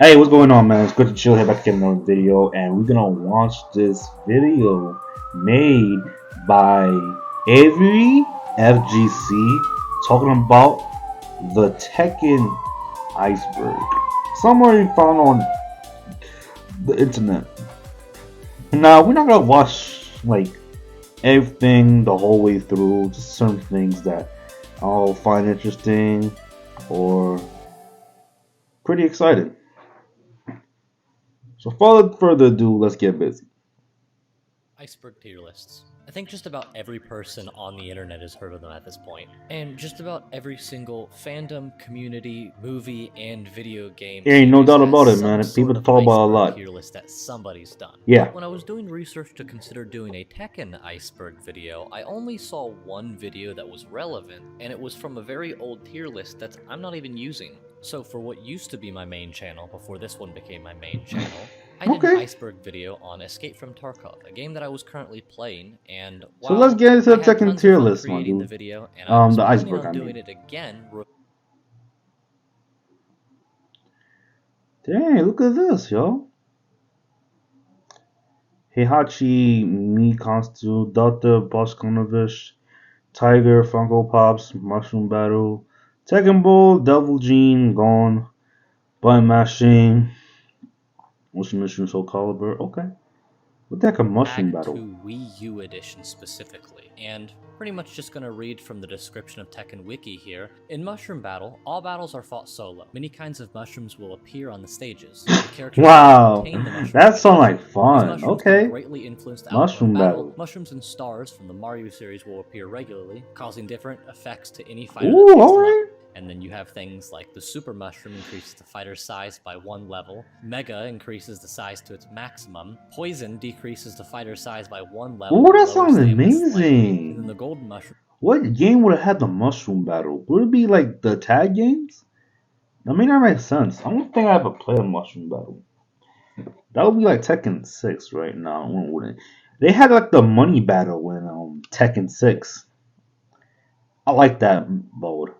Hey, what's going on, man? It's good to chill here back again another video, and we're gonna watch this video made by AveryxFGC talking about the Tekken Iceberg. Somewhere you found on the internet. Now we're not gonna watch like everything the whole way through, just certain things that I'll find interesting or pretty exciting. So, without further ado, let's get busy. Iceberg tier lists. I think just about every person on the internet has heard of them at this point. And just about every single fandom, community, movie, and video game Yeah, ain't no doubt has about it, some man. sort People of talk about it a iceberg lot. tier list that somebody's done. Yeah. But when I was doing research to consider doing a Tekken Iceberg video, I only saw one video that was relevant, and it was from a very old tier list that I'm not even using. So for what used to be my main channel before this one became my main channel, I did an iceberg video on Escape from Tarkov, a game that I was currently playing, and So let's while get into I the had Tekken tons of tier fun list, my creating the dude. video, and I was The planning iceberg, on I doing mean. it again. Dang, look at this, yo. Heihachi, Mikanstu, Delta, Boskonovich, Tiger, Funko Pops, Mushroom Battle, Tekken Ball, Devil Gene, Gone, Button Mashing, Mission Soul Calibur. Okay. What the heck a Mushroom Tag Battle? 2 Wii U edition specifically, and pretty much just gonna read from the description of Tekken Wiki here. In Mushroom Battle, all battles are fought solo. Many kinds of mushrooms will appear on the stages. The characters Wow, contain the mushrooms that sounds like These fun. mushrooms can Okay. greatly influence the outcome Mushroom of battle. Battle. Mushrooms and stars from the Mario series will appear regularly, causing different effects to any fighter that Ooh, picks them alright. up. And then you have things like the Super Mushroom increases the fighter's size by 1 level, Mega increases the size to its maximum, Poison decreases the fighter's size by 1 level. Ooh, that sounds amazing. And then the Golden Mushroom. What game would have had the Mushroom Battle? Would it be like the tag games? I mean, that makes sense. I don't think I ever played a Mushroom Battle. That would be like Tekken 6 right now, wouldn't it? They had like the money battle in Tekken 6. I like that mode.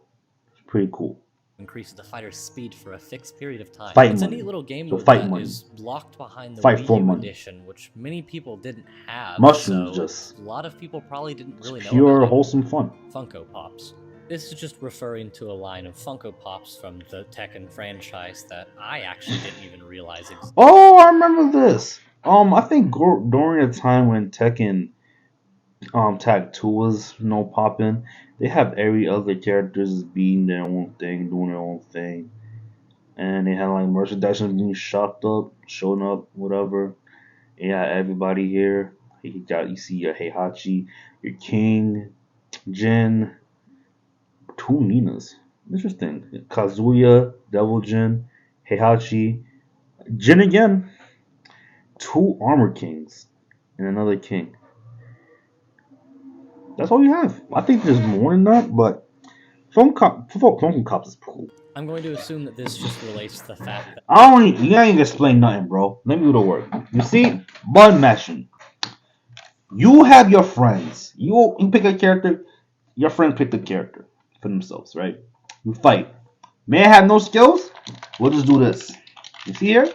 It's pretty cool. Increases the fighter's speed for a fixed period of time. Fight It's money. a neat little game So mode fight that money. is locked behind the Fight Wii for U money. edition, which many people didn't have. Mushrooms, so just a lot of people probably didn't really know pure about it. wholesome fun. Funko Pops. This is just referring to a line of Funko Pops from the Tekken franchise that I actually didn't even realize existed. Oh, I remember this. I think during the time when Tekken Tag 2 was popping, they have every other characters being their own thing, doing their own thing. And they had like merchandise being shopped up, showing up, whatever. Yeah, everybody here. You see your Heihachi, your King, Jin, two Ninas. Interesting. Kazuya, Devil Jin, Heihachi, Jin again, two Armor Kings, and another King. That's all you have. I think there's more than that, but Funko Cops is cool. I'm going to assume that this just relates to the fact that You ain't even explain nothing, bro. Let me do the work. You see, button mashing. You have your friends. You pick a character. Your friends pick the character for themselves, right? You fight. May I have no skills? We'll just do this. You see here?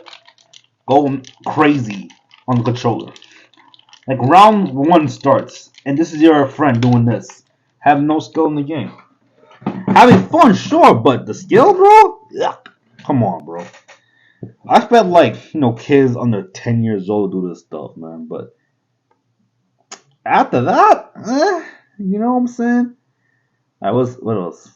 Go crazy on the controller. Like round 1 starts, and this is your friend doing this. Have no skill in the game. Having fun, sure, but the skill, bro? Yuck. Come on, bro. I expect like kids under 10 years old do this stuff, man. But after that, you know what I'm saying? What else?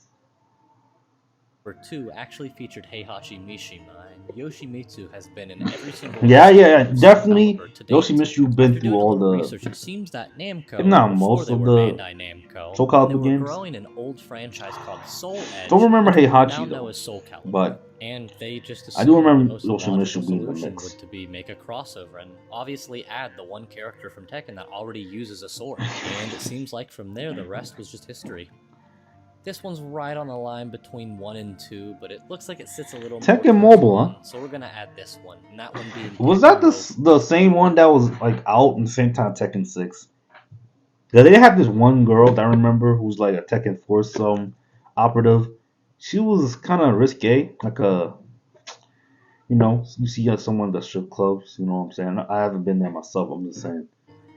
Number 2 actually featured Heihachi Mishima, and Yoshimitsu has been in every single Yeah, definitely. Yoshimitsu been After through doing a all little the, research, it seems that Namco, if not before most they of were the Bandai Namco, Soul and they Calibur were games. growing an old franchise called Soul Edge, Don't remember which we Heihachi now know though, as Soul Calibur. but And they just I do assumed that the remember most logical Yoshimitsu being in the solution mix. would to be make a crossover and obviously add the one character from Tekken that already uses a sword. And it seems like from there the rest was just history. This one's right on the line between 1 and 2, but it looks like it sits a little Tekken more towards Mobile, 1, huh? so we're gonna add this one, and that one being Was Tekken that Mobile. the same one that was like out in the same time Tekken 6? Yeah, they have this one girl that I remember who's like a Tekken Force operative. She was kind of risque, like a You know, you see someone at strip clubs. You know what I'm saying? I haven't been there myself. I'm just saying.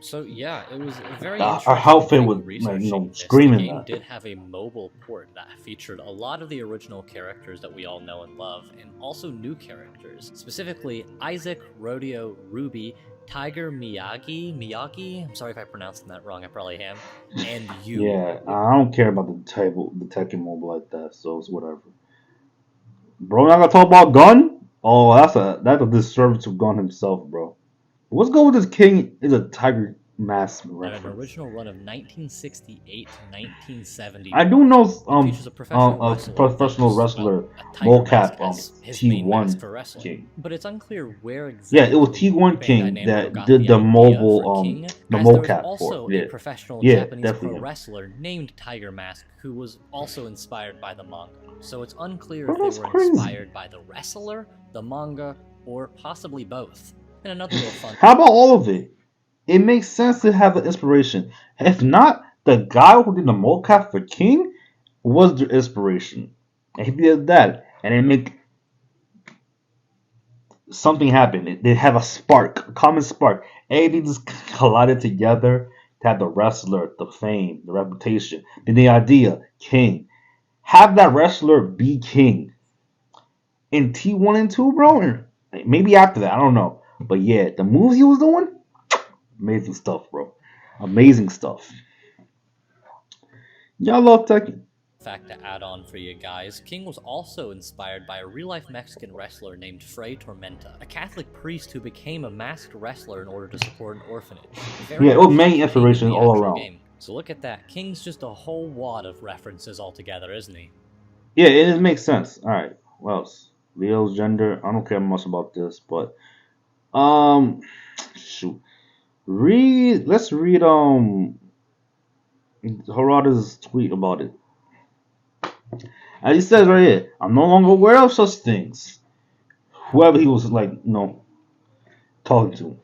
So yeah, it was a very Our interesting outfit thing would like researching this. The screaming game that. did have a mobile port that featured a lot of the original characters that we all know and love, and also new characters, specifically Isaac, Rodeo, Ruby, Tiger, Miyagi. I'm sorry if I pronounced that wrong. I probably am. And you. Yeah, I don't care about the Tekken mobile like that. So it's whatever. Bro, not gonna talk about Gun? Oh, that's a disservice to Gun himself, bro. What's good with this King is a Tiger Mask In an reference. original run of 1968 to I 1971. do know It features a professional a wrestler that professional uses, well, wrestler a tiger mask mocap as his main mask T1 for wrestling. King. But it's unclear where Yeah, it was exactly T1 Bandai King Namco that got did the the idea for mobile King, the as there was mocap for also it. a Yeah. professional Yeah, Japanese definitely pro him. wrestler named Tiger Mask who was also inspired by the manga. So it's unclear Bro, if they that's were crazy. inspired by the wrestler, the manga, or possibly both. And another little fun How about all of it? It makes sense to have the inspiration. If not, the guy who did the mocap for King was the inspiration. And he did that, and it make something happen. They have a spark, a common spark. Everything just collided together to have the wrestler, the fame, the reputation, then the idea, King. Have that wrestler be King in T1 and 2, bro. And maybe after that, I don't know. But yeah, the moves he was doing, amazing stuff, bro. Amazing stuff. Y'all love Tekken. fact to add on for you guys, King was also inspired by a real-life Mexican wrestler named Fray Tormenta, a Catholic priest who became a masked wrestler in order to support an orphanage. Very Yeah, it was much many like King in inspirations the all actual around. game. So look at that, King's just a whole wad of references altogether, isn't he? Yeah, it makes sense. All right, what else? Leo's gender. I don't care much about this, but shoot. Let's read Harada's tweet about it. As he says right here, I'm no longer aware of such things. Whoever he was like, talking to.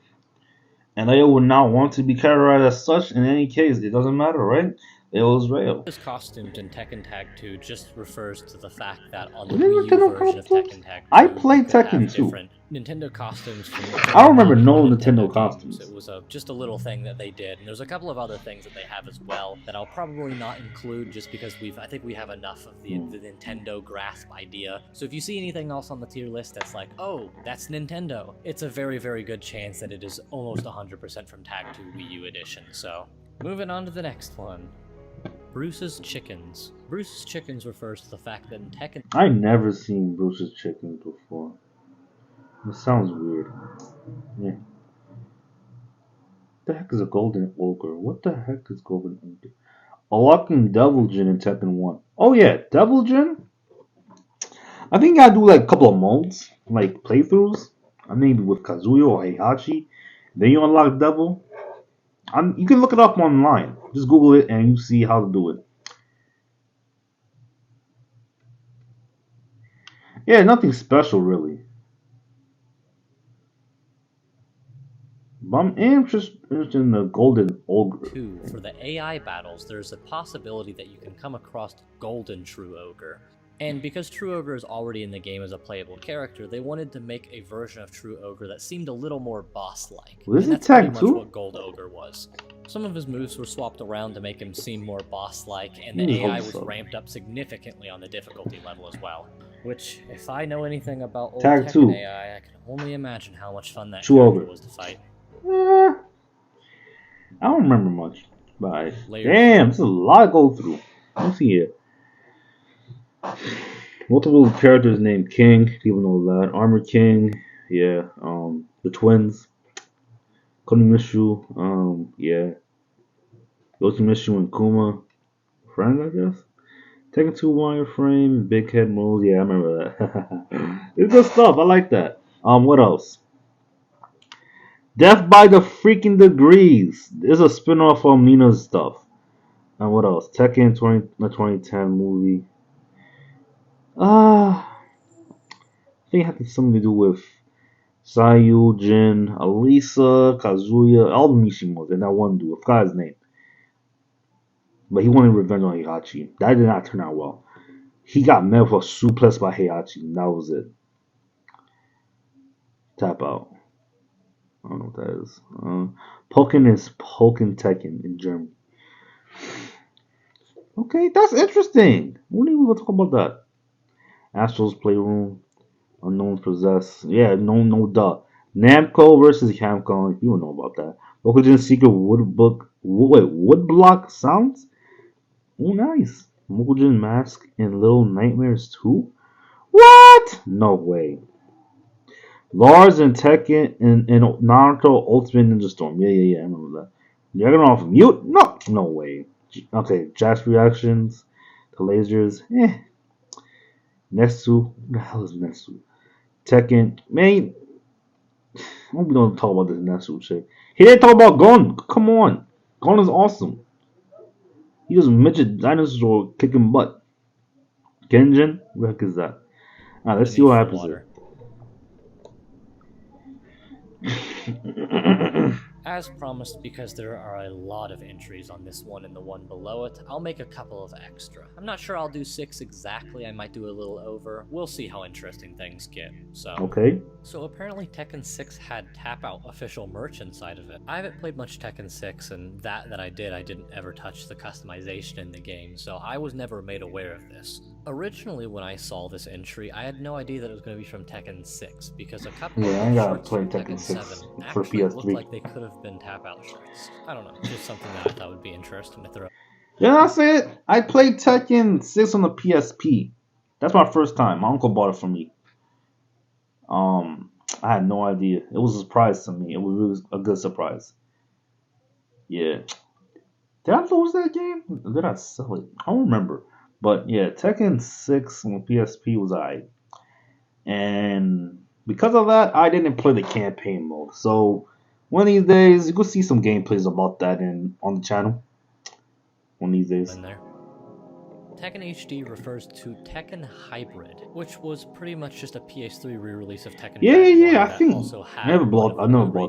And Leo would not want to be categorized as such in any case. It doesn't matter, right? Leo is real. His costumes in Tekken Tag 2 just refers to the fact that on the Was there Wii U Nintendo version of costumes? Tekken Tag 2, I played you could Tekken have too. different Nintendo costumes from I don't remember no Nintendo Nintendo costumes. It was just a little thing that they did, and there's a couple of other things that they have as well that I'll probably not include just because I think we have enough of the Nintendo grasp idea. So if you see anything else on the tier list that's like, oh, that's Nintendo, it's a very, very good chance that it is almost 100% from Tag 2 Wii U Edition. So moving on to the next one. Bruce's Chickens. Bruce's Chickens refers to the fact that in Tekken... I never seen Bruce's Chickens before. It sounds weird. Yeah. What the heck is a golden ogre? What the heck is golden ogre? Unlocking Devil Jin in Tekken 1. Oh yeah, Devil Jin? I think I do like a couple of modes, like playthroughs. Maybe with Kazuya or Heihachi. Then you unlock Devil. You can look it up online. Just Google it and you see how to do it. Yeah, nothing special really. But I'm interested in the Golden Ogre. 2, for the AI battles, there's a possibility that you can come across Golden True Ogre. And because True Ogre is already in the game as a playable character, they wanted to make a version of True Ogre that seemed a little more boss-like. Well, and that's pretty much what Gold Ogre was. Some of his moves were swapped around to make him seem more boss-like, and the AI was ramped up significantly on the difficulty level as well. Which, if I know anything about old Tekken AI, I can only imagine how much fun that character was to fight. I don't remember much. But damn, there's a lot to go through. Let's see here. Multiple characters named King, people know that. Armor King, yeah. The twins. Konimishu, yeah. Yoshimishu and Kuma. Friends, I guess. Tekken 2 wireframe, big head moves, yeah, I remember that. It's good stuff, I like that. What else? Death by the freaking Degrees. There's a spin-off from Nina's stuff. And what else? Tekken 2010 movie. I think it had something to do with Sayu, Jin, Alisa, Kazuya, all the Mishimos, and that one dude. I forgot his name. But he wanted revenge on Heihachi. That did not turn out well. He got met for a suplex by Heihachi, and that was it. Tap out. I don't know what that is. Pokken is Pokken Tekken in German. Okay, that's interesting. When are we gonna talk about that? Astro's Playroom, Unknown Possess. Yeah, no, duh. Namco versus Capcom. You don't know about that. Mokujin Secret Woodblock Sounds. Oh, nice. Mokujin Mask and Little Nightmares 2? What? No way. Lars and Tekken and Naruto Ultimate Ninja Storm. Yeah, I remember that. Dragon off mute? No way. Okay, Jack's reactions to lasers. Netsu. What the hell is Netsu? Tekken. Man, I hope we don't talk about this Netsu shit. He didn't talk about Gon. Come on. Gon is awesome. He just midget dinosaur kicking butt. Genjin? What the heck is that? Alright, let's see what happens here. As promised, because there are a lot of entries on this one and the one below it, I'll make a couple of extra. I'm not sure I'll do 6 exactly, I might do a little over. We'll see how interesting things get. Okay. So apparently Tekken 6 had Tap Out official merch inside of it. I haven't played much Tekken 6, and that I didn't ever touch the customization in the game, so I was never made aware of this. Originally, when I saw this entry, I had no idea that it was going to be from Tekken 6, because a couple of shirts from Tekken 7 for actually PS3 looked like they could have been tap-out shirts. I don't know, just something that I thought would be interesting to throw. Yeah, that's it. I played Tekken 6 on the PSP. That's my first time. My uncle bought it for me. I had no idea. It was a surprise to me. It was really a good surprise. Yeah. Did I lose that game? Or did I sell it? I don't remember. But yeah, Tekken 6 on the PSP was alright. And because of that, I didn't play the campaign mode. So one of these days, you could see some gameplays about that on the channel. One of these days. In there. Tekken HD refers to Tekken Hybrid, which was pretty much just a PS3 re-release of Tekken. Yeah. I think I never bought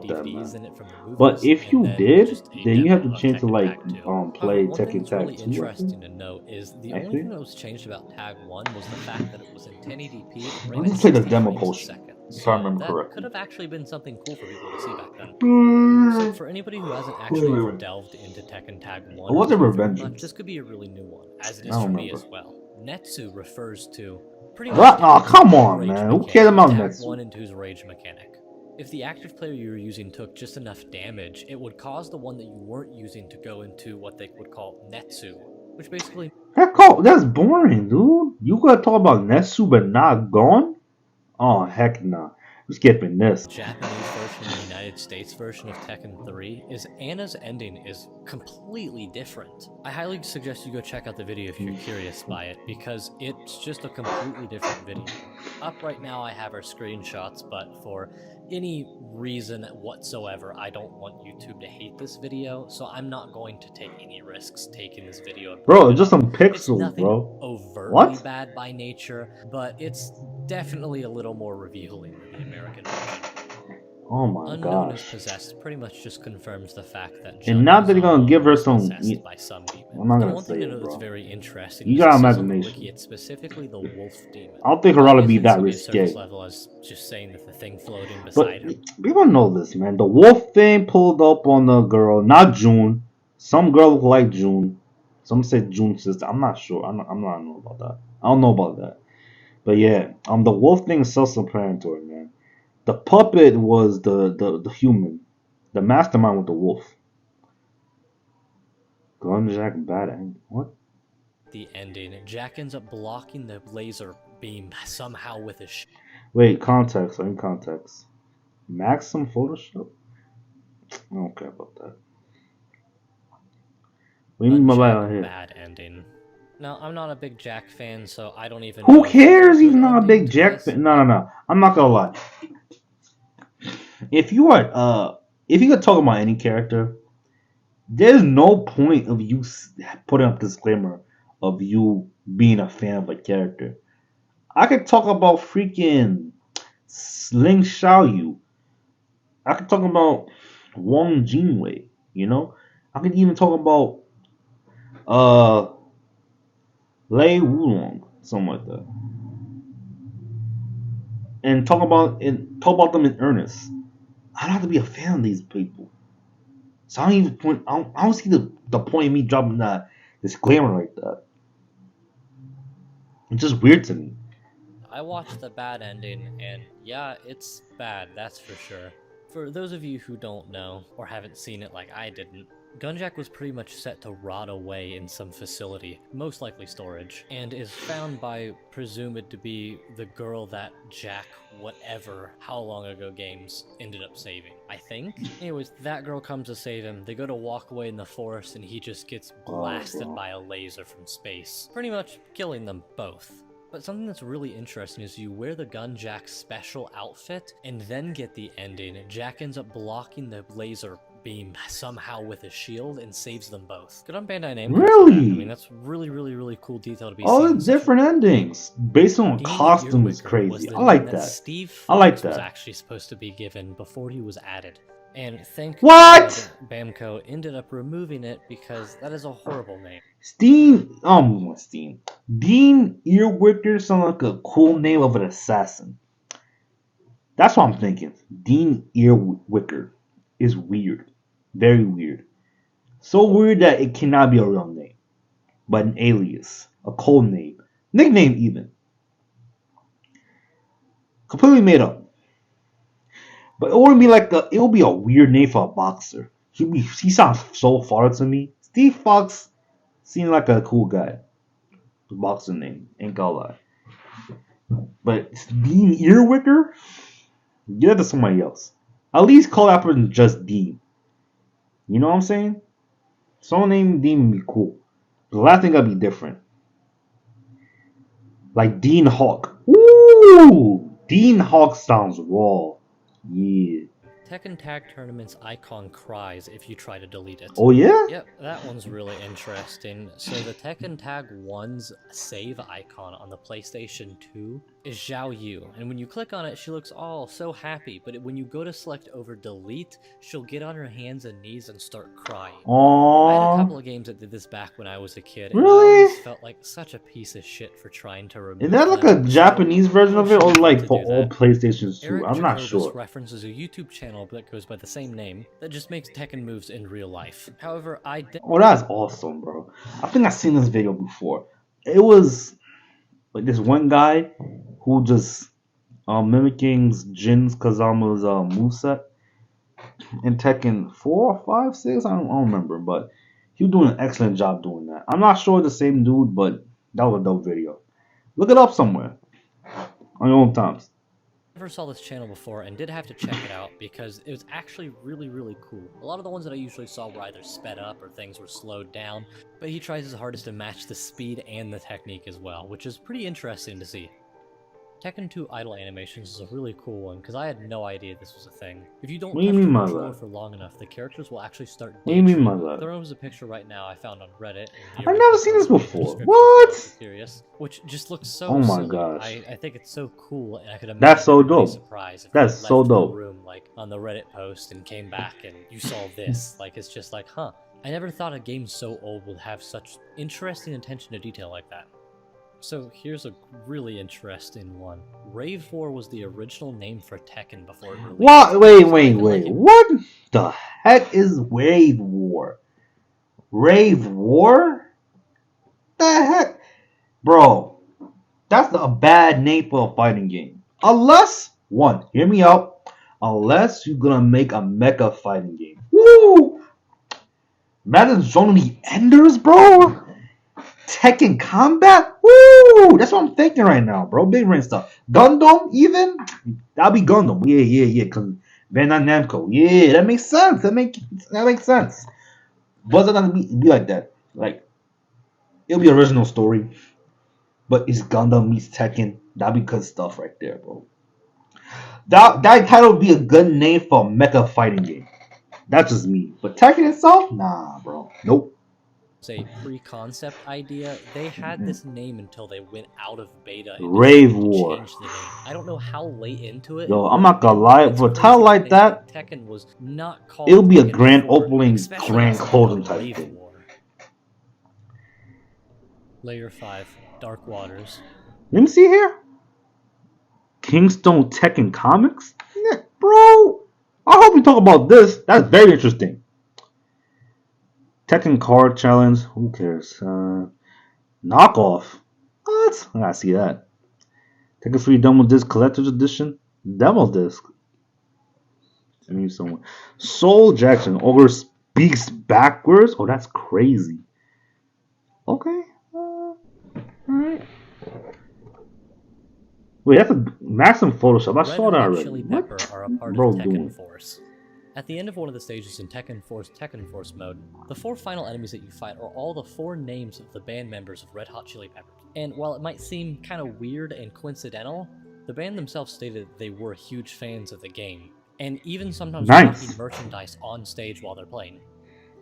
that, man. In it from the movies, but if you did, then you have the chance to like play one Tekken thing that's Tag really 2. interesting to note is the only thing that was changed about Tag 1 was the fact that it was in 1080p. Let me play the demo potion. If I remember correctly. That could have actually been something cool for people to see back then. So for anybody who hasn't actually ever delved into Tekken Tag 1, was it Revenge? this could be a really new one, as it is for me as well. Netsu refers to pretty much. What? Oh, come on, man. Who cares about Netsu? Tag 1 into his rage mechanic. If the active player you were using took just enough damage, it would cause the one that you weren't using to go into what they would call Netsu, which basically. That's boring, dude. You gotta talk about Netsu but not Gon? Oh, heck nah. I'm skipping this. The Japanese version and the United States version of Tekken 3 is Anna's ending is completely different. I highly suggest you go check out the video if you're curious by it, because it's just a completely different video. Up right now I have our screenshots, but for any reason whatsoever, I don't want YouTube to hate this video, so I'm not going to take any risks taking this video. Bro, it's just some pixels, it's nothing bro. Overtly bad by nature, but it's definitely a little more revealing than the American version. Oh my Unknown gosh. is possessed pretty much just confirms the fact that and now that you're gonna give her some, by some demon. I'm not the gonna one say thing to it, know bro. that's very interesting. You got imagination. It's specifically the wolf demon. I don't think her ought to be that risque. Level as just saying that the thing floating beside her. People know this, man. The wolf thing pulled up on the girl, not June. Some girl looked like June. Some said June's sister. I'm not sure. I don't know about that. I don't know about that. But yeah, the wolf thing is self-explanatory, man. The puppet was the human. The mastermind was the wolf. Gunjack bad. What? The ending. Jack ends up blocking the laser beam somehow with his. Wait, context. I'm in context. Maxim Photoshop. I don't care about that. We need my out here. Bad ending. Now, I'm not a big Jack fan, so I don't even. Who cares? He's not a big Jack fan. No. I'm not gonna lie. If you could talk about any character, there's no point of you putting up disclaimer of you being a fan of a character. I could talk about freaking Sling Xiaoyu. I could talk about Wang Jinwei. You know, I could even talk about Lei Wulong, something like that. and talk about them in earnest. I don't have to be a fan of these people. So I don't see the point in me dropping that disclaimer like that. It's just weird to me. I watched the bad ending, and yeah, it's bad, that's for sure. For those of you who don't know, or haven't seen it like I didn't, Gunjack was pretty much set to rot away in some facility, most likely storage, and is found by presumed to be the girl that Jack whatever how long ago games ended up saving, I think. Anyways, that girl comes to save him, they go to walk away in the forest, and he just gets blasted by a laser from space, pretty much killing them both. But something that's really interesting is you wear the Gunjack special outfit and then get the ending. Jack ends up blocking the laser beam somehow with a shield and saves them both. Good on Bandai Namco. Really? I mean, that's really cool detail to be All seen. the different endings based on Dean costume is Earwicker crazy. was the I like name that. Steve I like Fox was that. actually supposed to be given before he was added. And thank What? God Bamco ended up removing it because that is a horrible name. Dean Earwicker sounds like a cool name of an assassin. That's what I'm thinking. Dean Earwicker is weird. Very weird. So weird that it cannot be a real name, but an alias, a code name, nickname even. Completely made up. But it would be it would be a weird name for a boxer. He sounds so far to me. Steve Fox seems like a cool guy. The boxer name, ain't gonna lie. But Dean Earwicker, give that to somebody else. At least call that person just Dean. You know what I'm saying? Someone named Dean would be cool. The last thing gotta be different. Like Dean Hawk. Ooh! Dean Hawk sounds raw. Yeah. Tekken Tag Tournament's icon cries if you try to delete it. Oh yeah? Yep, that one's really interesting. So the Tekken Tag 1's save icon on the PlayStation 2 is Xiao Yu, and when you click on it, she looks all so happy, but when you go to select over delete, she'll get on her hands and knees and start crying. I had a couple of games that did this back when I was a kid, and I always felt like such a piece of shit for trying to remove Is that like them. a Japanese version of it, or like for do all that. PlayStations 2? Eric I'm not Jacobus sure. references a YouTube channel that goes by the same name that just makes Tekken moves in real life. However, Oh, that's awesome, bro. I think I've seen this video before. It was like this one guy who just mimicking Jin Kazama's moveset in Tekken 4, 5, 6. I don't remember, but he was doing an excellent job doing that. I'm not sure the same dude, but that was a dope video. Look it up somewhere on your own times. never saw this channel before and did have to check it out because it was actually really cool. A lot of the ones that I usually saw were either sped up or things were slowed down, but he tries his hardest to match the speed and the technique as well, which is pretty interesting to see. Tekken 2 idle animations is a really cool one because I had no idea this was a thing. If you don't touch the controller for long enough, the characters will actually start daydreaming. There was a picture right now I found on Reddit. I've never seen this before. What? Curious, which just looks so Oh my silly. gosh. I think it's so cool, and I could imagine That's so dope. surprised if That's you so left the dope. room like on the Reddit post and came back and you saw this. Like it's just like, huh. I never thought a game so old would have such interesting attention to detail like that. So here's a really interesting one. Rave War was the original name for Tekken before it released. What? Wait. What the heck is Rave War? Rave War? The heck? Bro, that's a bad name for a fighting game. Unless, hear me out. Unless you're gonna make a mecha fighting game. Woo! Imagine joining the Enders, bro! Tekken Combat? Woo! That's what I'm thinking right now, bro. Big brain stuff. Gundam, even? That'll be Gundam. Yeah. Cause Bandai Namco. Yeah, that makes sense. That makes sense. But it's not gonna be like that. Like, it'll be original story. But it's Gundam meets Tekken. That'll be good stuff right there, bro. That title would be a good name for a mecha fighting game. That's just me. But Tekken itself? Nah, bro. Nope. A pre-concept idea, they had this name until they went out of beta and Rave War. changed the name. I don't know how late into it. Yo, I'm not gonna lie, for a title like that, Tekken was not called. It'll be a Tekken grand before, opening, grand closing type Rave thing. War. Layer 5, Dark Waters. Let me see here. Kingstone Tekken Comics? Yeah, bro. I hope we talk about this. That's very interesting. Tekken Card Challenge. Who cares? Knockoff. What? I gotta see that. Tekken 3 Demo Disc Collector's Edition. Demo Disc. I need someone. Soul Jackson. Ogre speaks backwards. Oh, that's crazy. Okay. Alright. Wait, that's a maximum Photoshop. I saw that already. Chili Pepper are a part Bro of Tekken doing? Force. At the end of one of the stages in Tekken Force mode, the 4 final enemies that you fight are all the 4 names of the band members of Red Hot Chili Peppers. And while it might seem kind of weird and coincidental, the band themselves stated they were huge fans of the game, and even sometimes rocking merchandise on stage while they're playing.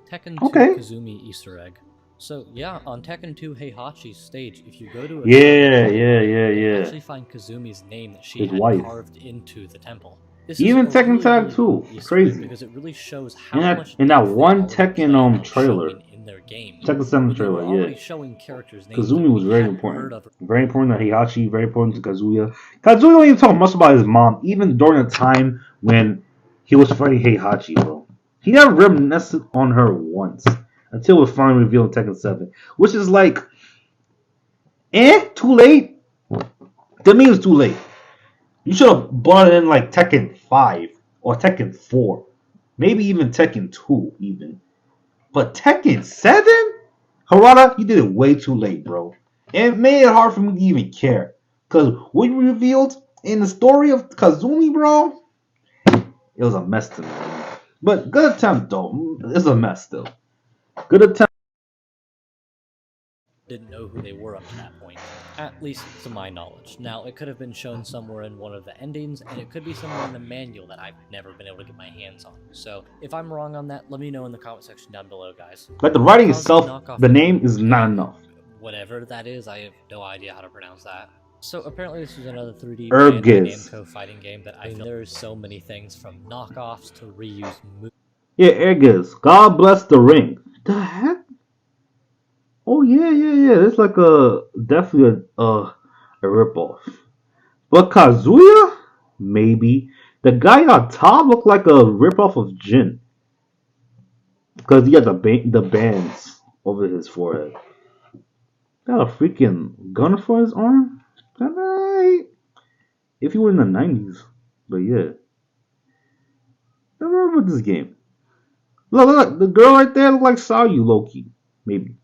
Tekken 2 Kazumi Easter egg. So yeah, on Tekken 2 Heihachi's stage, if you go to a you actually find Kazumi's name that she had carved into the temple. This even Tekken Tag 2, crazy. Because it really shows how much in that one Tekken trailer, in their game. Tekken 7 trailer, yeah. Showing characters' names Kazumi was very important. Very important to Heihachi, very important to Kazuya. Kazuya don't even talk much about his mom, even during the time when he was fighting Heihachi, bro. He never reminisced on her once. Until it was finally revealed in Tekken 7. Which is like, too late? To me, it was too late. You should have brought it in like Tekken 5 or Tekken 4. Maybe even Tekken 2 even. But Tekken 7? Harada, you did it way too late, bro. And it made it hard for me to even care. Because what you revealed in the story of Kazumi, bro, it was a mess to me. But good attempt, though. It's a mess, still. Good attempt. Didn't know who they were up to that point, at least to my knowledge. Now, it could have been shown somewhere in one of the endings, and it could be somewhere in the manual that I've never been able to get my hands on. So, if I'm wrong on that, let me know in the comment section down below, guys. Like the writing itself, the name is not enough. Whatever that is, I have no idea how to pronounce that. So apparently this is another 3D Namco fighting game that I know there's so many things from knockoffs to reused moves. Yeah, Ergiz. God bless the ring. The heck? Oh yeah. It's like definitely a ripoff. But Kazuya, maybe the guy on top looked like a ripoff of Jin because he got the bands over his forehead. Got a freaking gun for his arm. Alright. If you were in the 90s, but yeah, never heard of this game. Look, the girl right there look like Sayu Loki, maybe.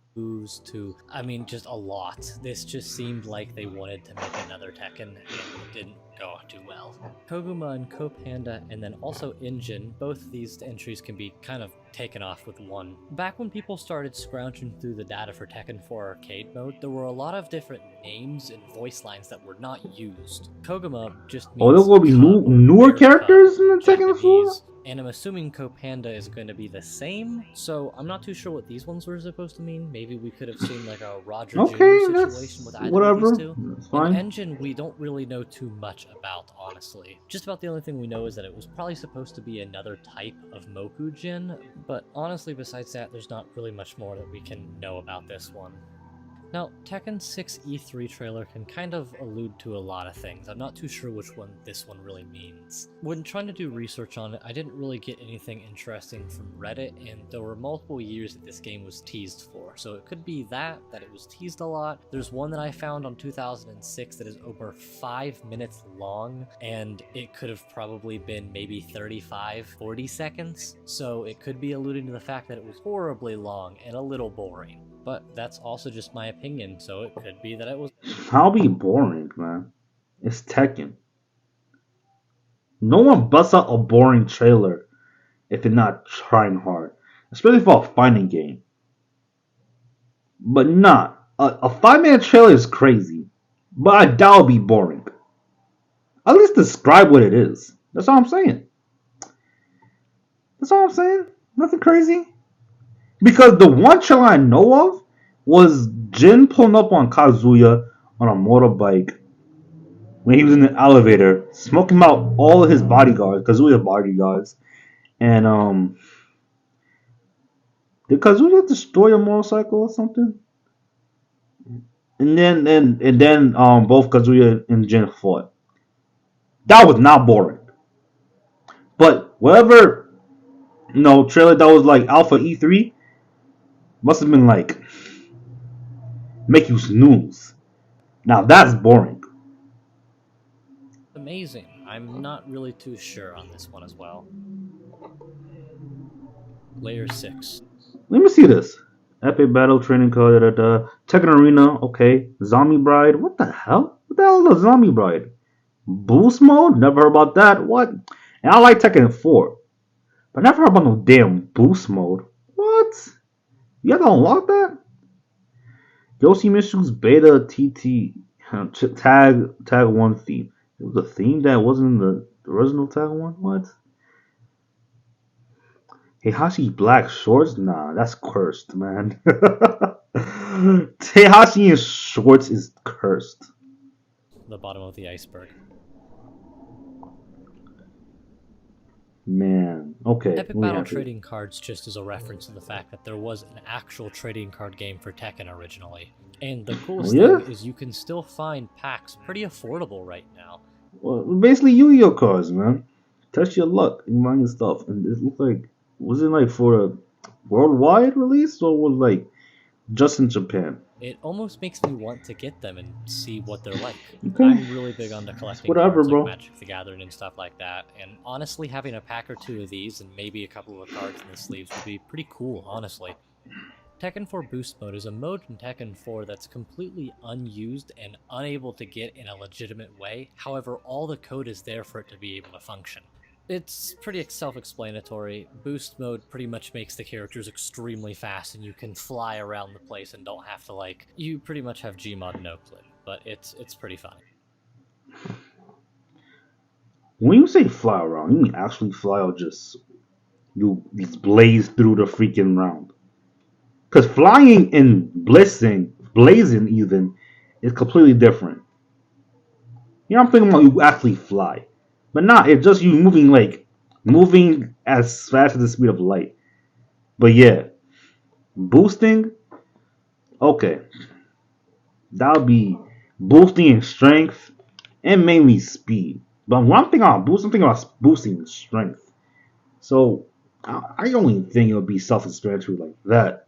To, I mean, just a lot. This just seemed like they wanted to make another Tekken, and it didn't go too well. Koguma and Kopanda, and then also Injin, both these entries can be kind of taken off with one. Back when people started scrounging through the data for Tekken 4 arcade mode, there were a lot of different names and voice lines that were not used. Koguma just means there will be newer characters in the Tekken 4? And I'm assuming Kopanda is going to be the same, so I'm not too sure what these ones were supposed to mean. Maybe we could have seen like a Roger Jr. situation with either of these two. That's fine. And Engine, we don't really know too much about, honestly. Just about the only thing we know is that it was probably supposed to be another type of Mokujin, but honestly, besides that, there's not really much more that we can know about this one. Now, Tekken 6 E3 trailer can kind of allude to a lot of things. I'm not too sure which one this one really means. When trying to do research on it, I didn't really get anything interesting from Reddit, and there were multiple years that this game was teased for. So it could be that it was teased a lot. There's one that I found on 2006 that is over 5 minutes long, and it could have probably been maybe 35-40 seconds. So it could be alluding to the fact that it was horribly long and a little boring. But that's also just my opinion, so it could be that it was... I'll be boring, man. It's Tekken. No one busts out a boring trailer if they're not trying hard. Especially for a fighting game. But nah, a 5-minute trailer is crazy. But I doubt it'll be boring. At least describe what it is. That's all I'm saying. Nothing crazy. Because the one trailer I know of was Jin pulling up on Kazuya on a motorbike when he was in the elevator, smoking out all of his bodyguards, Kazuya bodyguards, and did Kazuya destroy a motorcycle or something? And then both Kazuya and Jin fought. That was not boring. But whatever, trailer that was like Alpha E3 must have been like make you snooze. Now that's boring. Amazing. I'm not really too sure on this one as well. Layer 6. Let me see this. Epic Battle Training Code. Tekken Arena. Okay. Zombie Bride. What the hell? What the hell is a Zombie Bride? Boost mode? Never heard about that. What? And I like Tekken 4. But never heard about no damn boost mode. What? You have to unlock that? Yoshimitsu's Beta TT Tag 1 theme. It was a theme that wasn't in the original Tag 1? What? Heihachi Black Shorts? Nah, that's cursed, man. Heihachi in shorts is cursed. The bottom of the iceberg. Man, okay. Epic Battle Trading Cards just as a reference to the fact that there was an actual trading card game for Tekken originally. And the coolest thing is you can still find packs pretty affordable right now. Well, basically Yu-Gi-Oh cards, man. Test your luck in buying stuff. And it looked like, was it like for a worldwide release or was it like just in Japan? It almost makes me want to get them and see what they're like. Okay. I'm really big on the collecting cards like Magic the Gathering and stuff like that. And honestly, having a pack or two of these and maybe a couple of cards in the sleeves would be pretty cool, honestly. Tekken 4 Boost Mode is a mode in Tekken 4 that's completely unused and unable to get in a legitimate way. However, all the code is there for it to be able to function. It's pretty self-explanatory. Boost mode pretty much makes the characters extremely fast and you can fly around the place and don't have to you pretty much have Gmod no clip, but it's pretty fun. When you say fly around, you mean actually fly or just you blaze through the freaking round? Because flying and blazing even, is completely different. You know, I'm thinking about you actually fly. But not, it's just you moving as fast as the speed of light. But yeah, boosting, okay. That would be boosting in strength and mainly speed. But when I'm thinking about boost, I'm thinking about boosting strength. So I don't even think it would be self-explanatory like that.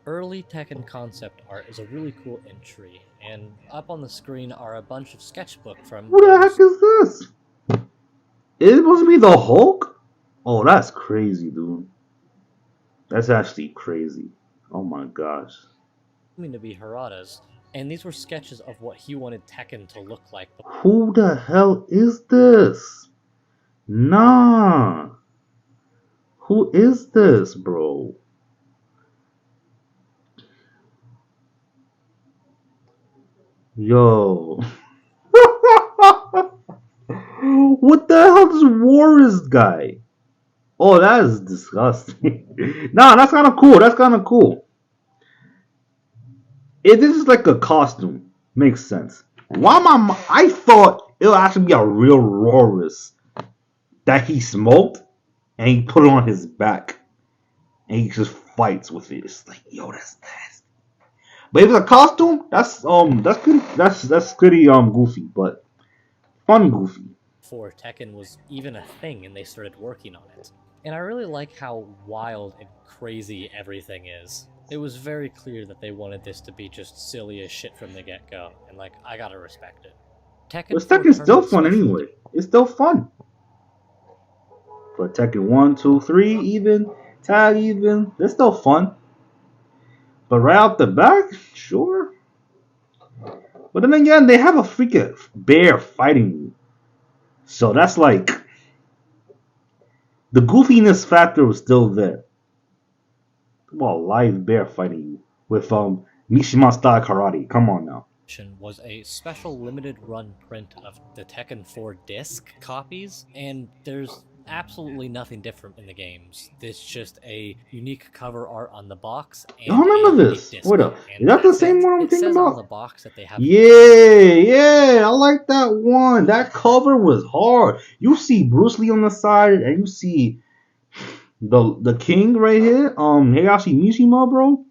Early Tekken concept art is a really cool entry, and up on the screen are a bunch of sketchbook from... Who the heck is this? Is it supposed to be the Hulk? Oh, that's crazy, dude. That's actually crazy. Oh my gosh. To be Harada's, and these were sketches of what he wanted Tekken to look like. Who the hell is this? Nah. Who is this, bro? Yo. What the hell is Warriors guy? Oh, that is disgusting. Nah, that's kind of cool. That's kind of cool. If this is like a costume, makes sense. I thought it would actually be a real Warriors that he smoked and he put it on his back and he just fights with it. It's like, yo, that's nasty. But if it's a costume, that's pretty goofy, but fun goofy. Before Tekken was even a thing and they started working on it. And I really like how wild and crazy everything is. It was very clear that they wanted this to be just silly as shit from the get-go, and I gotta respect it. Tekken's still fun anyway. It's still fun. But Tekken 1, 2, 3 even, tag even, they're still fun. But right out the back, sure. But then again, they have a freaking bear fighting you. So that's like... the goofiness factor was still there. Come on, live bear fighting you with Mishima style karate. Come on now. Was a special limited run print of the Tekken 4 disc copies, and there's absolutely nothing different in the games. It's just a unique cover art on the box. And I remember this. Wait up, is that the same one I'm thinking about? On the box that they have. Yeah, I like that one. That cover was hard. You see Bruce Lee on the side, and you see the king right here. Heihachi Mishima, bro.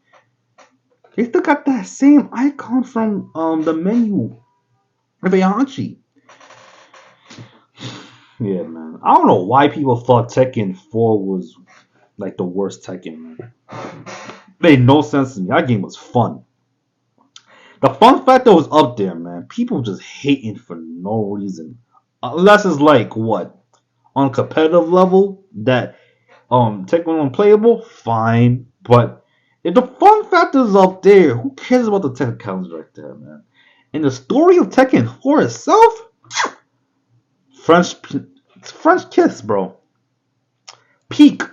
They still got that same icon from the menu of Ayanchi. Yeah, man. I don't know why people thought Tekken 4 was like the worst Tekken, man. Made no sense to me. That game was fun. The fun factor was up there, man. People just hating for no reason. Unless it's like what? On a competitive level that Tekken unplayable, fine. But if the fun factor is up there, who cares about the technicalities right there, man? And the story of Tekken 4 itself, French kiss, bro. Peak.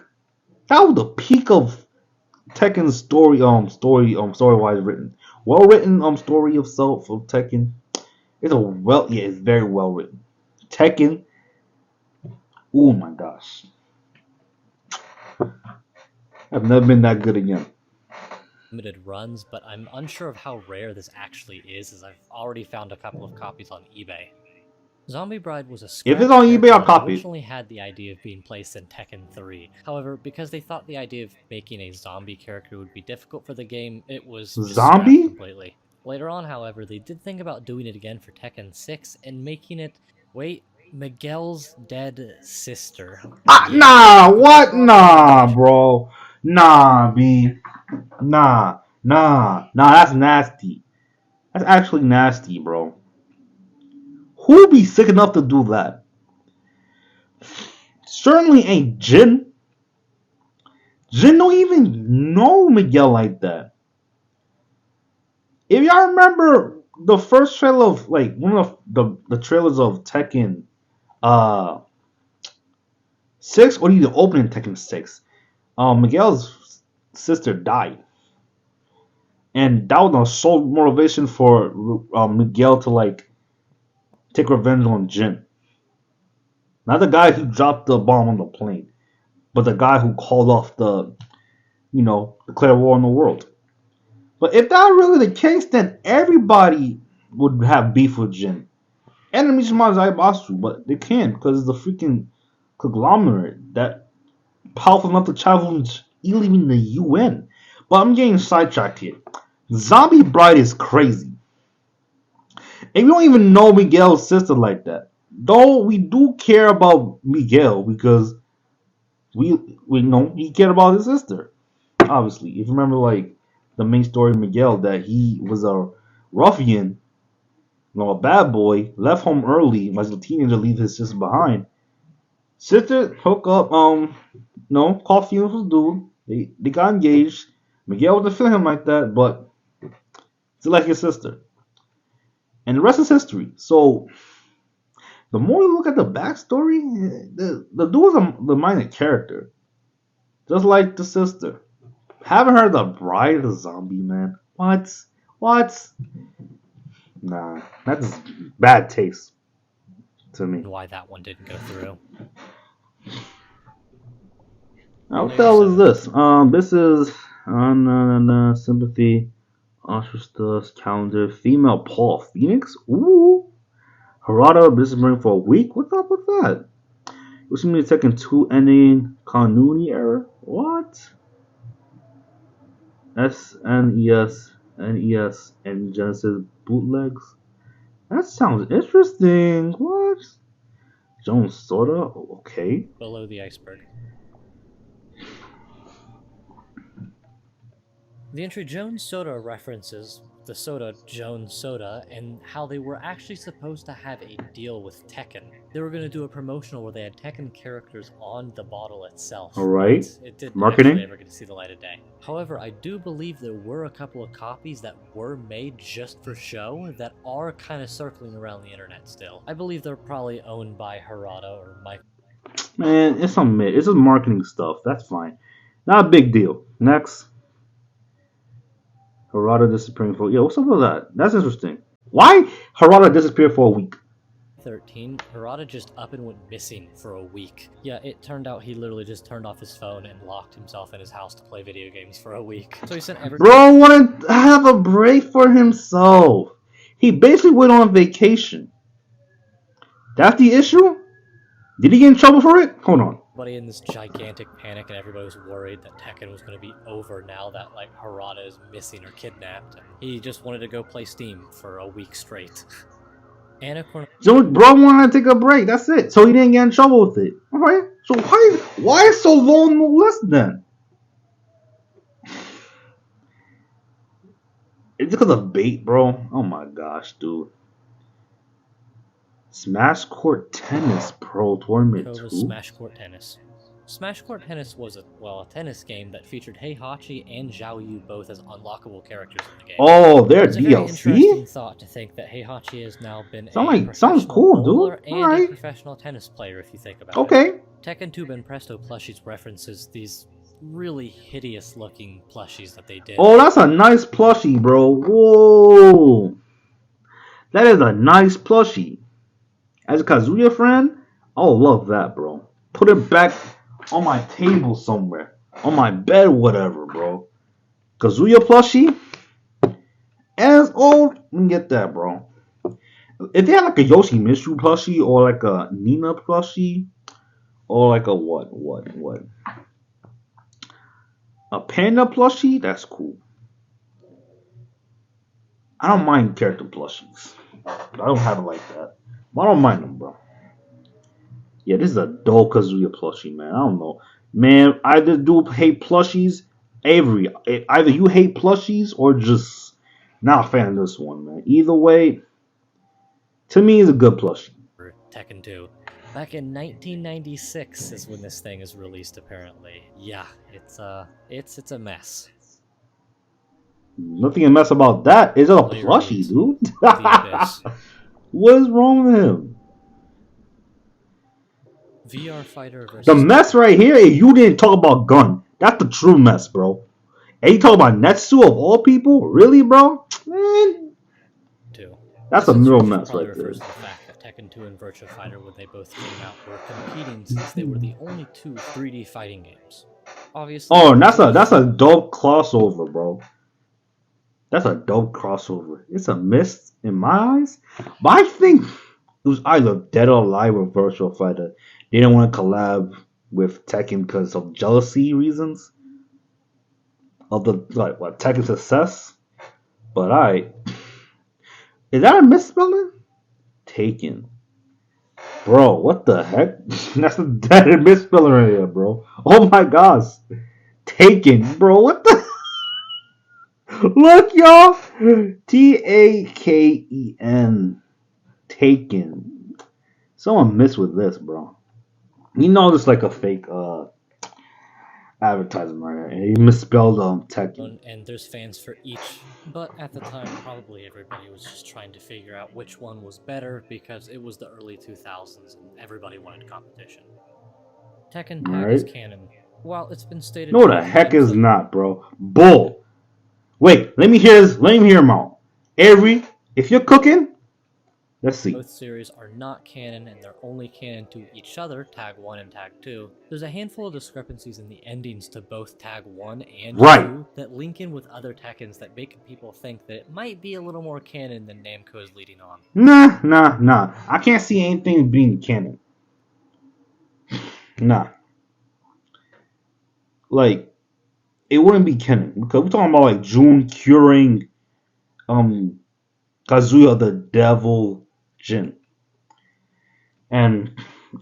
That was the peak of Tekken's story wise written. Well written story of self of Tekken. It's very well written. Tekken. Oh my gosh. I've never been that good again. Limited runs, but I'm unsure of how rare this actually is, as I've already found a couple of copies on eBay. Zombie Bride was a scrap If it's on eBay, I'll that copy it. originally had the idea of being placed in Tekken 3. However, because they thought the idea of making a zombie character would be difficult for the game, it was just scrapped completely. Later on, however, they did think about doing it again for Tekken 6 and making it, Miguel's dead sister. Nah, what? Nah, bro. Nah, B. Nah, that's nasty. That's actually nasty, bro. Who'd be sick enough to do that? Certainly ain't Jin. Jin don't even know Miguel like that. If y'all remember the first trailer of like one of the trailers of Tekken 6 or the opening Tekken 6, Miguel's sister died. And that was the sole motivation for Miguel to like take revenge on Jin. Not the guy who dropped the bomb on the plane, but the guy who called off declare war on the world. But if that really the case, then everybody would have beef with Jin. Enemies from Zaibatsu, but they can't because it's the freaking conglomerate that powerful enough to challenge even the UN. But I'm getting sidetracked here. Zombie Bride is crazy. And we don't even know Miguel's sister like that. Though we do care about Miguel because we know he cared about his sister. Obviously, if you remember, like the main story of Miguel, that he was a ruffian, a bad boy, left home early as a teenager, leave his sister behind. Sister hook up, call funerals dude. They got engaged. Miguel wasn't feeling him like that, but still like his sister. And the rest is history. So the more you look at the backstory, the dude is the minor character. Just like the sister. Haven't heard the bride of the zombie, man. What? Nah, that's bad taste to me. Why that one didn't go through. Now, what the hell is this? This is on Sympathy, Ostrasta's calendar, female Paul Phoenix. Ooh, Harada, this is running for a week. What's up with that? Which means Tekken 2 ending continuity error. What? SNES, NES, and Genesis bootlegs. That sounds interesting. What? Jones Soda? Okay. Below the iceberg. The entry Jones Soda references the soda Jones Soda and how they were actually supposed to have a deal with Tekken. They were going to do a promotional where they had Tekken characters on the bottle itself. Alright. It didn't Marketing. actually ever get to see the light of day. However, I do believe there were a couple of copies that were made just for show that are kind of circling around the internet still. I believe they're probably owned by Harada or Mike. Man, it's just marketing stuff. That's fine. Not a big deal. Next. Harada disappearing for... Yeah, what's up with that? That's interesting. Why Harada disappeared for a week? 13, Harada just up and went missing for a week. Yeah, it turned out he literally just turned off his phone and locked himself in his house to play video games for a week. So he sent Bro wanted to have a break for himself. He basically went on vacation. That's the issue? Did he get in trouble for it? Hold on. everybody in this gigantic panic, and everybody was worried that Tekken was going to be over now that like Harada is missing or kidnapped, and he just wanted to go play Steam for a week straight. So bro wanted to take a break. That's it. So he didn't get in trouble with it. All right. So why is so low on the list then? It's because of bait, bro. Oh my gosh, dude. Smash Court Tennis Pro Tournament 2. Smash Court Tennis. Smash Court Tennis was a tennis game that featured Heihachi and Zhao Yu both as unlockable characters in the game. Oh, they're it's a very interesting DLC? thought to think that Heihachi has now been Sounds cool, dude. and a professional tennis player if you think about it. Okay. Tekken 2 Ben Presto plushies references these really hideous looking plushies that they did. Oh, that's a nice plushie, bro. Whoa. That is a nice plushie. As a Kazuya friend, I'll love that, bro. Put it back on my table somewhere. On my bed, whatever, bro. Kazuya plushie? As old, we can get that, bro. If they had like a Yoshimitsu plushie or like a Nina plushie or like a what? A panda plushie? That's cool. I don't mind character plushies. I don't have it like that. But I don't mind them, bro. Yeah, this is a dull Kazuya plushie, man. I don't know. Man, either do hate plushies, Avery. Either you hate plushies or just not a fan of this one, man. Either way, to me, it's a good plushie. Tekken 2. Back in 1996 is when this thing is released, apparently. Yeah, it's a mess. Nothing a mess about that. It's a plushie, dude. What is wrong with him? VR Fighter versus... The mess right here, you didn't talk about Gun. That's the true mess, bro. And you talk about Netsu of all people? Really, bro? Man. That's a real mess right there. The fact that Tekken 2 and Virtua Fighter, when they both came out, were competing since they were the only two 3D fighting games. Obviously... Oh, that's a dope crossover, bro. That's a dope crossover. It's a miss in my eyes. But I think it was either Dead or Alive or Virtua Fighter. They didn't want to collab with Tekken because of jealousy reasons. Of the Tekken's success. But alright. Is that a misspelling? Taken. Bro, what the heck? That's a misspelling right here, bro. Oh my gosh. Taken. Bro, what the... Look, y'all. Taken. Taken. Someone missed with this, bro. You know this like a fake advertisement right here. And he misspelled Tekken. And there's fans for each. But at the time, probably everybody was just trying to figure out which one was better because it was the early 2000s and everybody wanted competition. Tekken Tag is canon. While it's been stated... No, the heck is not, bro. Bull. Wait, let me hear this. Let me hear him out. Avery, if you're cooking, let's see. Both series are not canon, and they're only canon to each other, Tag 1 and Tag 2. There's a handful of discrepancies in the endings to both Tag 1 and 2 that link in with other Tekkens that make people think that it might be a little more canon than Namco is leading on. Nah. I can't see anything being canon. Nah. Like, it wouldn't be canon because we're talking about like Jun curing Kazuya the Devil Jin and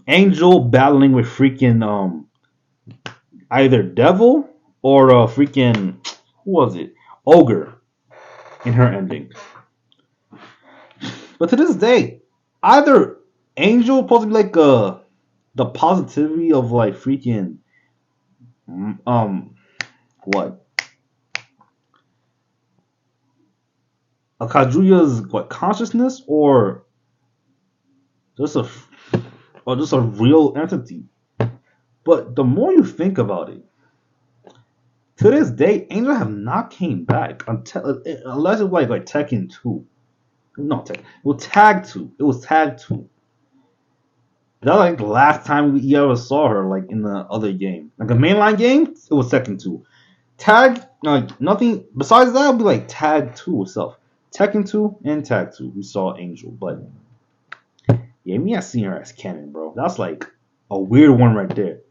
Angel battling with freaking either Devil or freaking who was it? Ogre in her ending. But to this day, either Angel supposed to be like the positivity of like freaking what? A Kazuya's consciousness or just a real entity. But the more you think about it, to this day, Angel have not came back until unless it was like Tekken 2. No, Tekken. It was Tag 2. It was Tag 2. That was like the last time we ever saw her like in the other game. Like a mainline game, it was Tekken 2. Tag, like nothing besides that would be like Tag 2 itself. Tekken 2 and Tag 2, we saw Angel, but yeah, me not seeing her as canon, bro. That's like a weird one right there.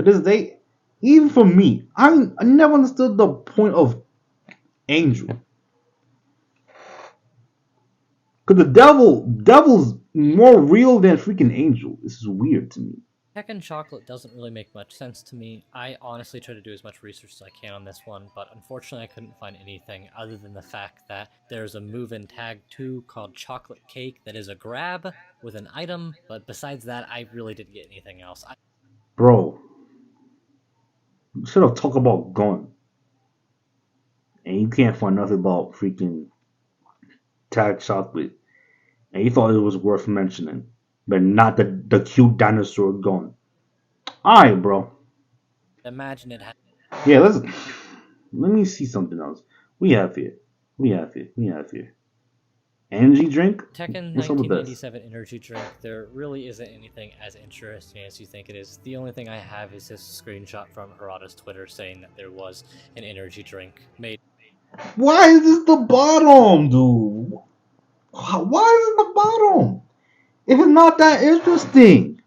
To this day, even for me, I never understood the point of Angel. Cause the devil's more real than freaking Angel. This is weird to me. Tekken Chocolate doesn't really make much sense to me. I honestly try to do as much research as I can on this one, but unfortunately I couldn't find anything other than the fact that there's a move in Tag 2 called Chocolate Cake that is a grab with an item, but besides that, I really didn't get anything else. Bro, you should have talked about Gun. And you can't find nothing about freaking Tag Chocolate. And you thought it was worth mentioning. But not the cute dinosaur Gun. Alright, bro. Imagine it had Yeah, let me see something else. We have here. We have here. Energy drink? Tekken What's up with this? 1987 energy drink. There really isn't anything as interesting as you think it is. The only thing I have is this screenshot from Harada's Twitter saying that there was an energy drink made. Why is this the bottom, dude? Why is it the bottom? If it's not that interesting.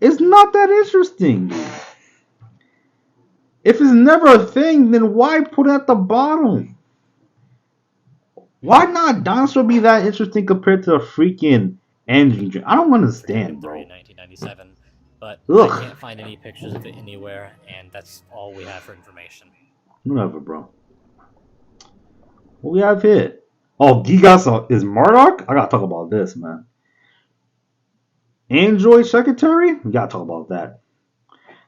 It's not that interesting, dude. If it's never a thing, then why put it at the bottom? Why not dinosaur be that interesting compared to a freaking engine drink? I don't understand, bro. In 1997, but Ugh. I can't find any pictures of it anywhere, and that's all we have for information. Whatever, bro. What we have here? Oh, Gigas is Marduk? I gotta talk about this, man. Android Secretary? We gotta talk about that.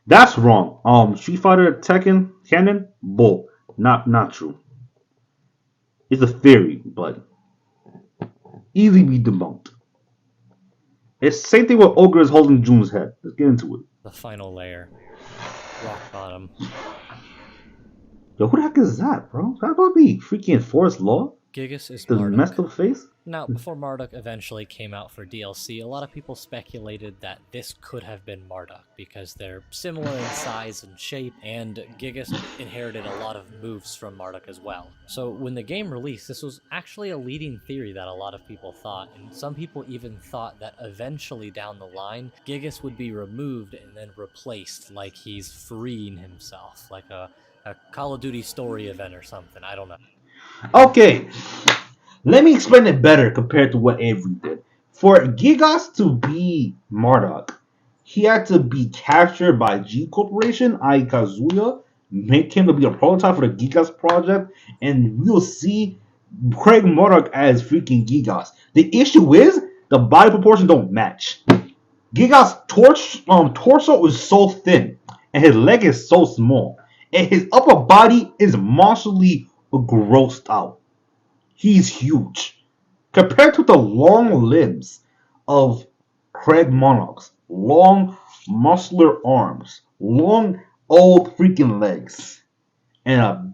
That's wrong. Street Fighter Tekken canon? Bull. Not true. It's a theory, but easily be debunked. It's the same thing with Ogre is holding June's head. Let's get into it. The final layer. Rock bottom. Yo, who the heck is that, bro? That about to be freaking Forest Law? Gigas is The Marduk. messed up face? Now, before Marduk eventually came out for DLC, a lot of people speculated that this could have been Marduk because they're similar in size and shape, and Gigas inherited a lot of moves from Marduk as well. So when the game released, this was actually a leading theory that a lot of people thought, and some people even thought that eventually down the line, Gigas would be removed and then replaced like he's freeing himself, like a Call of Duty story event or something, I don't know. Okay, let me explain it better compared to what Avery did. For Gigas to be Marduk, he had to be captured by G Corporation, i.e. Kazuya, make him to be a prototype for the Gigas project, and we'll see Craig Marduk as freaking Gigas. The issue is, the body proportions don't match. Gigas' torso is so thin, and his leg is so small, and his upper body is monstrally grossed out. He's huge. Compared to the long limbs of Craig Monarchs, long muscular arms, long old freaking legs, and a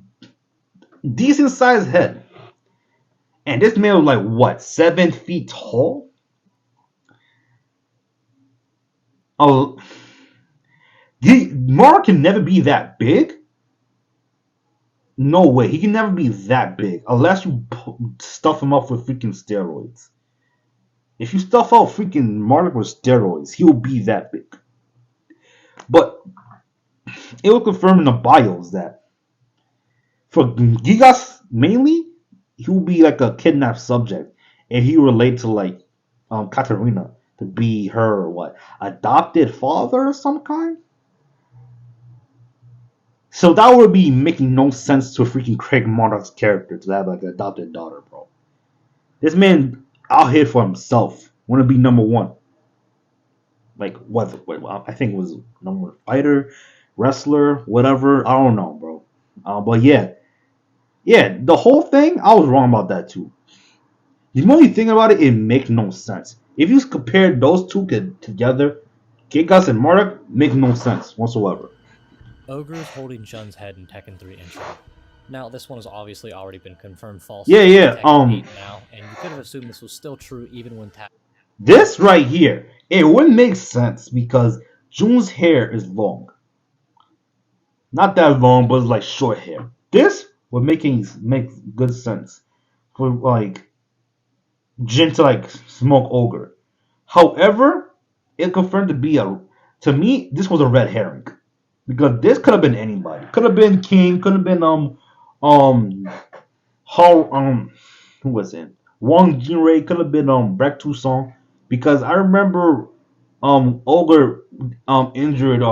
decent sized head. And this man was like, what, 7 feet tall? Mark can never be that big. No way. He can never be that big unless you stuff him up with freaking steroids. If you stuff out freaking Marduk with steroids, he'll be that big. But it will confirm in the bios that for Gigas mainly, he will be like a kidnapped subject, and he relate to like Katarina to be her adopted father of some kind. So that would be making no sense to a freaking Craig Monarch's character to have like an adopted daughter, bro. This man out here for himself, want to be number one. Like what? I think it was number one fighter, wrestler, whatever. I don't know, bro. But yeah, the whole thing, I was wrong about that too. The more you think about it, it makes no sense. If you compare those two together, Gigas and Marduk make no sense whatsoever. Ogre's holding Jun's head in Tekken 3 intro. Now, this one has obviously already been confirmed false. Yeah. Tekken 8 now, and you could have assumed this was still true even when this right here, it wouldn't make sense because June's hair is long. Not that long, but it's like short hair. This would make good sense for like Jin to like smoke Ogre. However, it confirmed to be a To me, this was a red herring because this could have been anybody. Could have been King. Could have been how who was it? Wang Jinrei. Could have been Breck Song because I remember Ogre injured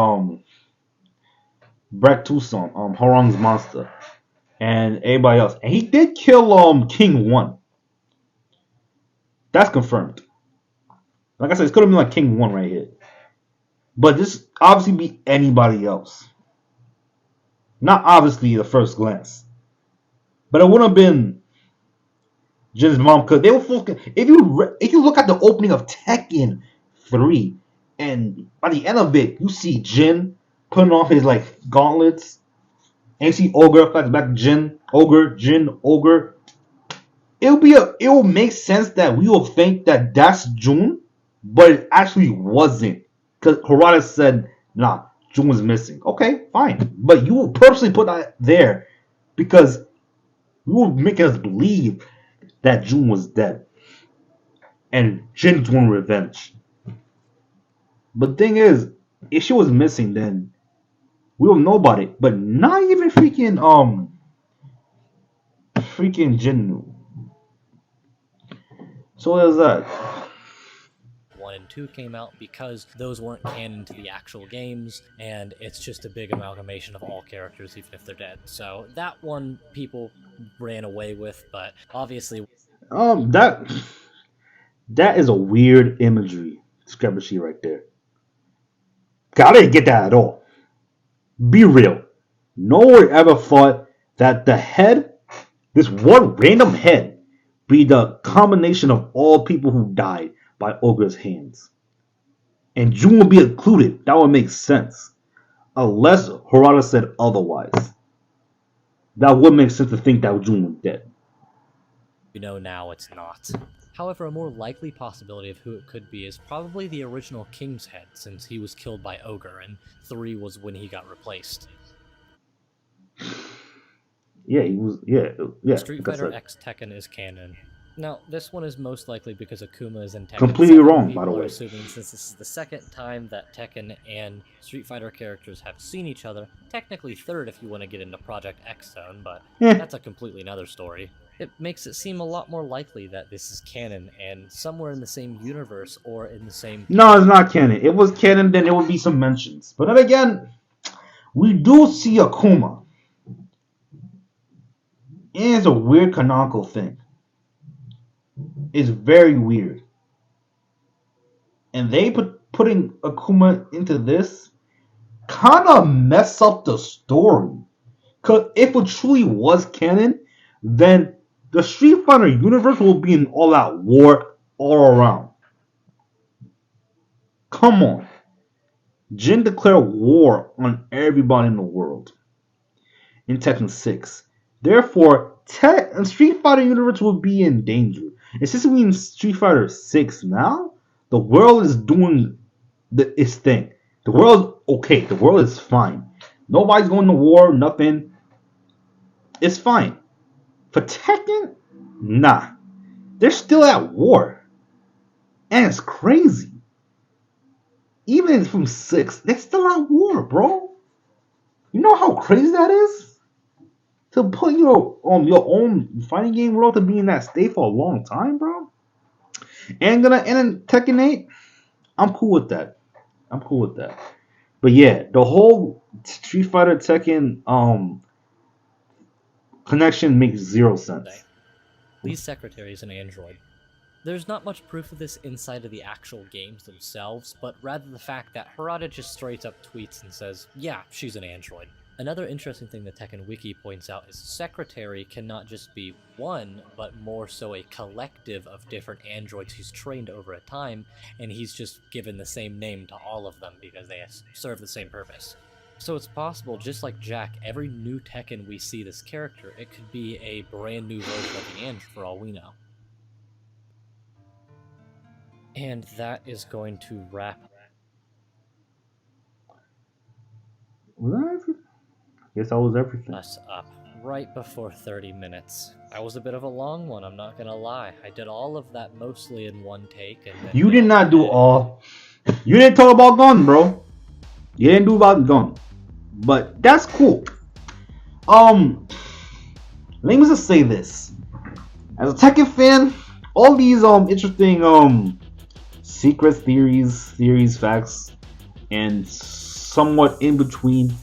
Breck Song Horong's monster and everybody else, and he did kill King 1. That's confirmed. Like I said, it's could have been like King 1 right here. But this obviously be anybody else. Not obviously the first glance. But it would have been Jin's mom, because they were fucking. If you look at the opening of Tekken 3, and by the end of it, you see Jin putting off his like gauntlets, and you see Ogre flash back Jin, Ogre. It will make sense that we will think that that's Jun, but it actually wasn't. Because Harada said, nah, Jun was missing. Okay, fine. But you will purposely put that there because you will make us believe that Jun was dead. And Jin's won revenge. But the thing is, if she was missing, then we will know about it. But not even freaking Jin knew. So there's that. 1 and 2 came out because those weren't canon to the actual games, and it's just a big amalgamation of all characters, even if they're dead. So that one people ran away with, but obviously that is a weird imagery discrepancy right there. I didn't get that at all. Be real. No one ever thought that the head, this one random head, be the combination of all people who died by Ogre's hands. And Jun would be included. That would make sense. Unless Harada said otherwise. That would make sense to think that Jun was dead. you know now it's not. However, a more likely possibility of who it could be is probably the original King's head, since he was killed by Ogre, and 3 was when he got replaced. Yeah, he was. Yeah. Street Fighter X Tekken is canon. Now, this one is most likely because Akuma is in Tekken. Completely wrong, by the way. Assuming since this is the second time that Tekken and Street Fighter characters have seen each other, technically third if you want to get into Project X Zone, but that's a completely another story. It makes it seem a lot more likely that this is canon and somewhere in the same universe or in the same... No, it's not canon. If it was canon, then there would be some mentions. But then again, we do see Akuma. It's a weird canonical thing. It's very weird. And they putting Akuma into this kind of mess up the story. Because if it truly was canon, then the Street Fighter universe will be in all-out war all around. Come on. Jin declared war on everybody in the world in Tekken 6. Therefore, Street Fighter universe will be in danger. And since we're in Street Fighter 6 now, the world is doing its thing. The world is okay. The world is fine. Nobody's going to war, nothing. It's fine. For Tekken, nah. They're still at war. And it's crazy. Even from 6, they're still at war, bro. You know how crazy that is? To put your own fighting game world to be in that state for a long time, bro. And in Tekken 8, I'm cool with that. But yeah, the whole Street Fighter Tekken connection makes zero sense. Lee's secretary is an android. There's not much proof of this inside of the actual games themselves, but rather the fact that Harada just straight up tweets and says, yeah, she's an android. Another interesting thing the Tekken Wiki points out is Secretary cannot just be one, but more so a collective of different androids he's trained over a time, and he's just given the same name to all of them because they serve the same purpose. So it's possible, just like Jack, every new Tekken we see this character, it could be a brand new version of the android for all we know. And that is going to wrap Guess that was everything. us up right before 30 minutes. That was a bit of a long one, I'm not gonna lie. I did all of that mostly in one take. And you did not do all. You didn't talk about Gun, bro. You didn't do about gun, but that's cool. Let me just say this: as a Tekken fan, all these interesting secret theories, facts, and somewhat in between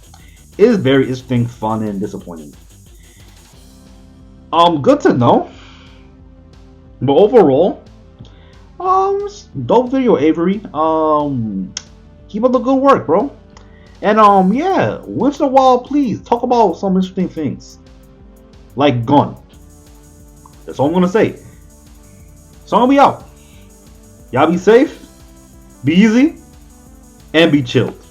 is very interesting, fun, and disappointing. Good to know. But overall, dope video, Avery. Keep up the good work, bro. And yeah, once in a while, please talk about some interesting things, like gun. That's all I'm gonna say. So I'm gonna be out. Y'all be safe, be easy, and be chilled.